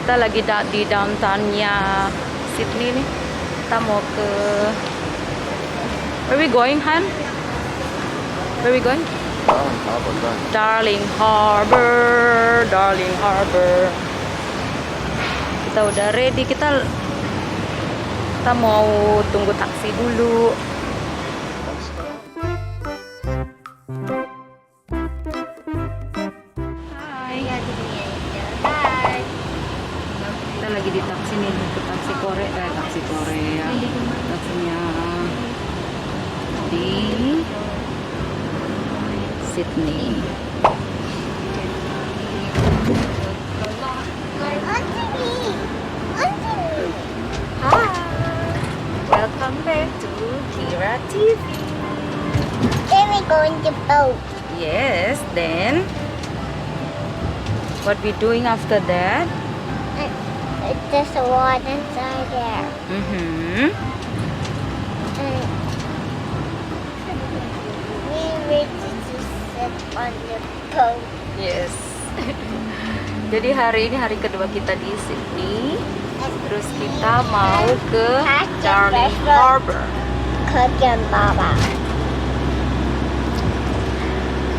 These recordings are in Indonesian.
Kita lagi di downtownnya Sydney nih. Kita mau ke where we going, Han? Where we going? Darling Harbour, Darling Harbour. Kita udah ready. Kita mau tunggu taksi dulu. Kita lagi di taksi nih, ke taksi Korea, taksinya di Sydney. Hi, welcome back to Keyra TV. Then we go in the boat. Yes, then what we doing after that? There's a water inside there. Mm-hmm. And we ready to sit on the boat. Yes. Jadi hari ini hari kedua kita di Sydney. Terus kita mau ke Darling Harbour. Cooking Baba.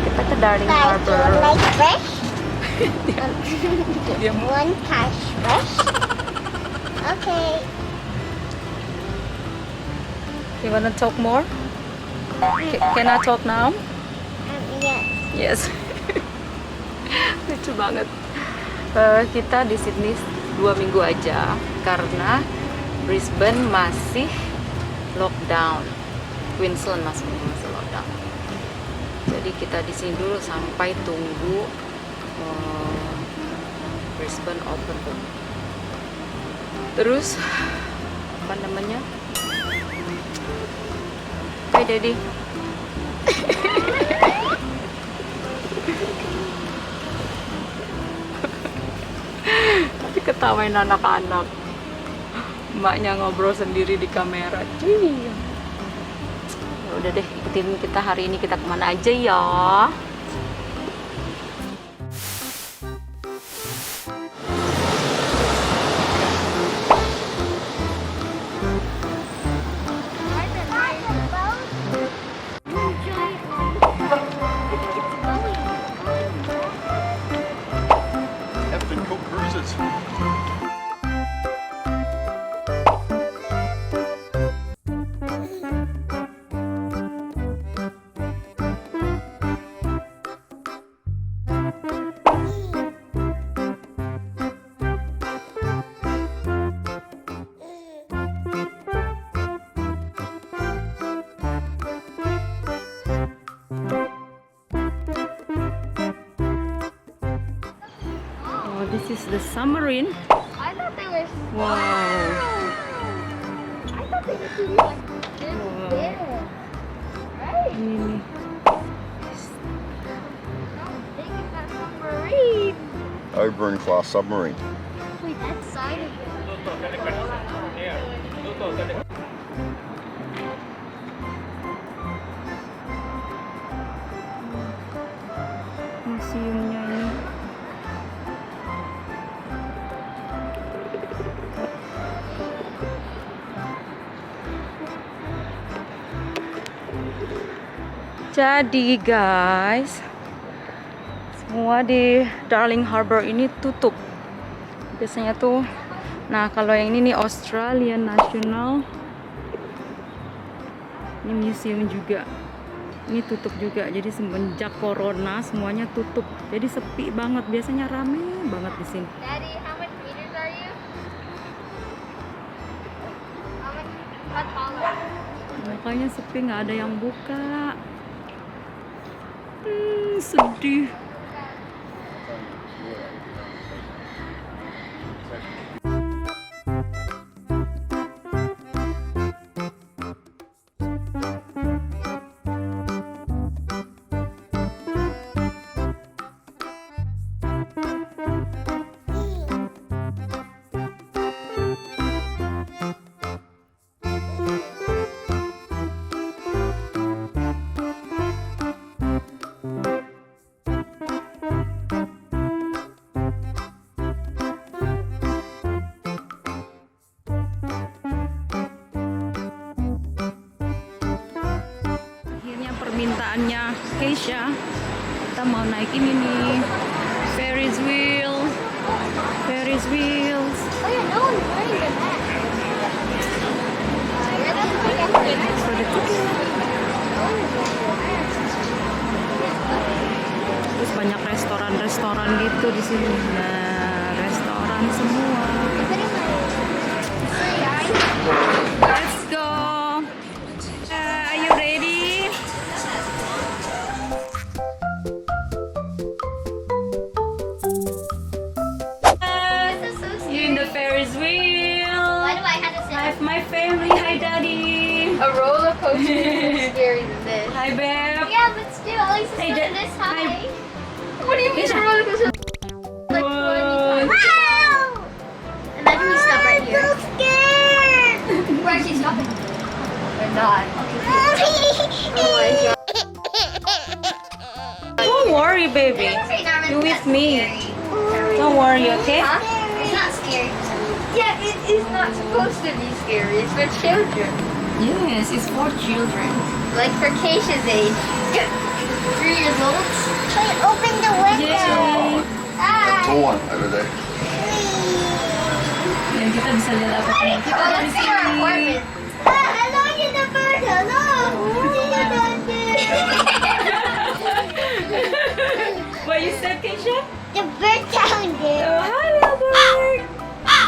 Kita ke Darling Guys, Harbour. you like fish? Dia mau One catch fish. Okay. You wanna talk more? Can I talk now? Yes. Yes. Lucu banget. Kita di Sydney 2 minggu aja karena Brisbane masih lockdown, Queensland masih lockdown. Jadi kita di sini dulu sampai tunggu Brisbane open tuh. Terus apa namanya? Hai Daddy. Tapi ketawain anak-anak. Mbaknya ngobrol sendiri di kamera. Ya udah deh, ikutin kita hari ini, kita kemana aja ya. This is the submarine. I thought they were Wow. I thought they were doing like this Wow. big. Right? Ini nih. How big is that submarine? Oberon class submarine. Wait, that side of it. Museumnya ini. Jadi guys, semua di Darling Harbour ini tutup. Biasanya tuh, nah kalau yang ini nih Australian National, ini museum juga. Ini tutup juga. Jadi semenjak corona semuanya tutup. Jadi sepi banget. Biasanya rame banget di sini. Daddy, how much meters are you? How tall? Makanya sepi, nggak ada yang buka. Sedih. permintaannya Keisha. Kita mau naik ini nih, Ferris wheel. Ferris wheels. Oh yeah, no one's wearing the mask. For the ticket. Terus banyak restoran-restoran gitu di sini. Nah, restoran semua. Let's go. Are you ready? This is so You in the Ferris wheel. Why do I have to sit Hi, my family. Hi, Daddy. A roller coaster is more scary than this. Hi, babe. Yeah, but still, at least it's Hey, not Dad. this Hi. high. What do you mean Keisha. a roller coaster? Like Whoa. 20 times. Wow! Imagine we stop right here. I'm so scared. We're actually stopping. We're not. Oh my god. Don't worry, baby. You with me. Don't worry, okay? Huh? It's not scary. Yeah, it is not supposed to be scary. It's for children. Yes, it's for children. Like for Keisha's age. 3 years old. Wait, open the window. Yay. Hi. Pull one over there. Yan, kita bisa lihat apa yang kita Oh, ada di let's see our sini. apartment. Hello, you're the bird. Hello. What you said, Keisha? The bird down there. Oh, hello, bird.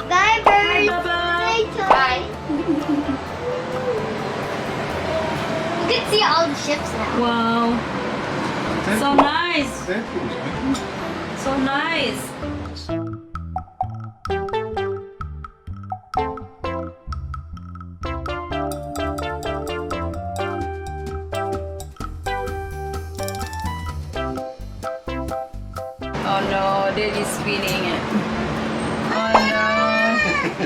Bye, bird. Bye-bye. Bye. You can see all the ships now. Wow. So nice. So nice. Oh no, Daddy's spinning it. Oh no.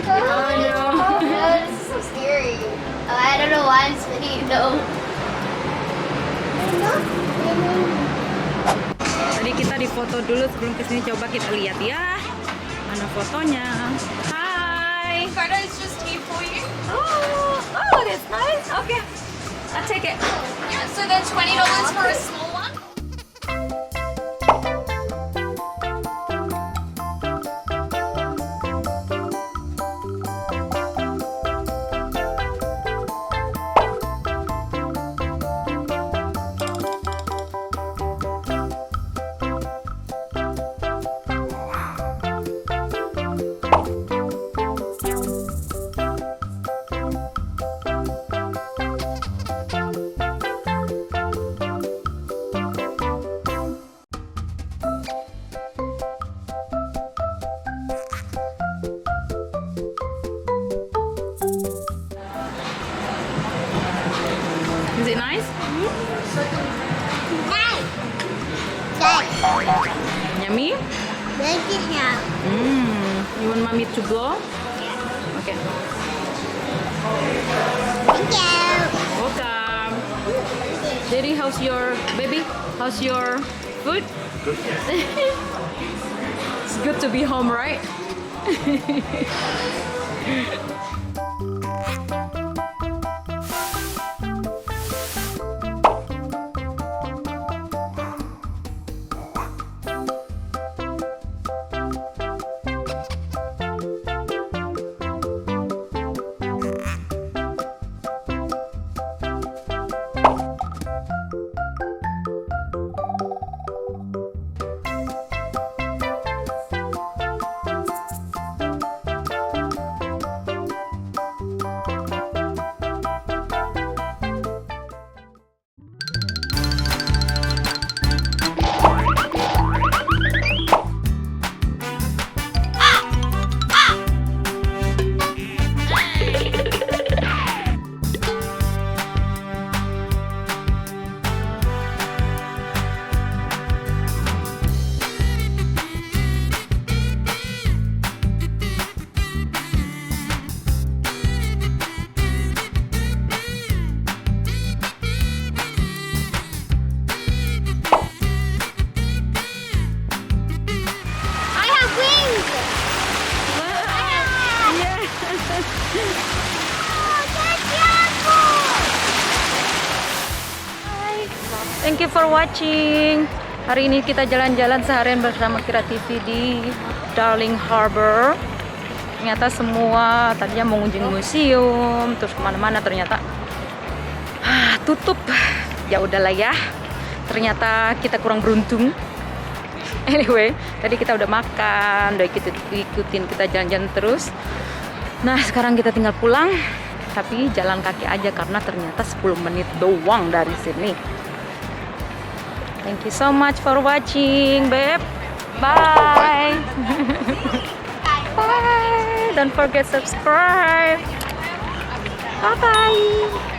Oh no. This is so scary. I don't know why I'm spinning though. Tadi kita difoto dulu sebelum kesini, coba kita lihat ya. Mana fotonya? Hi. Carta is just tea for you. Oh, that's nice. Okay, I'll take it. Yeah, so then $20 for a small one. Is it nice? Yummy? You want mommy to blow? Okay. Welcome. Daddy, how's your baby? How's your food? Good. It's good to be home, right? Thank you for watching. Hari ini kita jalan-jalan seharian bersama Keyra TV di Darling Harbour. Ternyata semua tadinya mau ngunjung museum, terus kemana-mana ternyata tutup. Ya udahlah ya. Ternyata kita kurang beruntung. Anyway, tadi kita udah makan, udah ikutin kita jalan-jalan terus. Nah, sekarang kita tinggal pulang, tapi jalan kaki aja karena ternyata 10 menit doang dari sini. Thank you so much for watching, babe. Bye. Bye. Don't forget subscribe. Bye bye.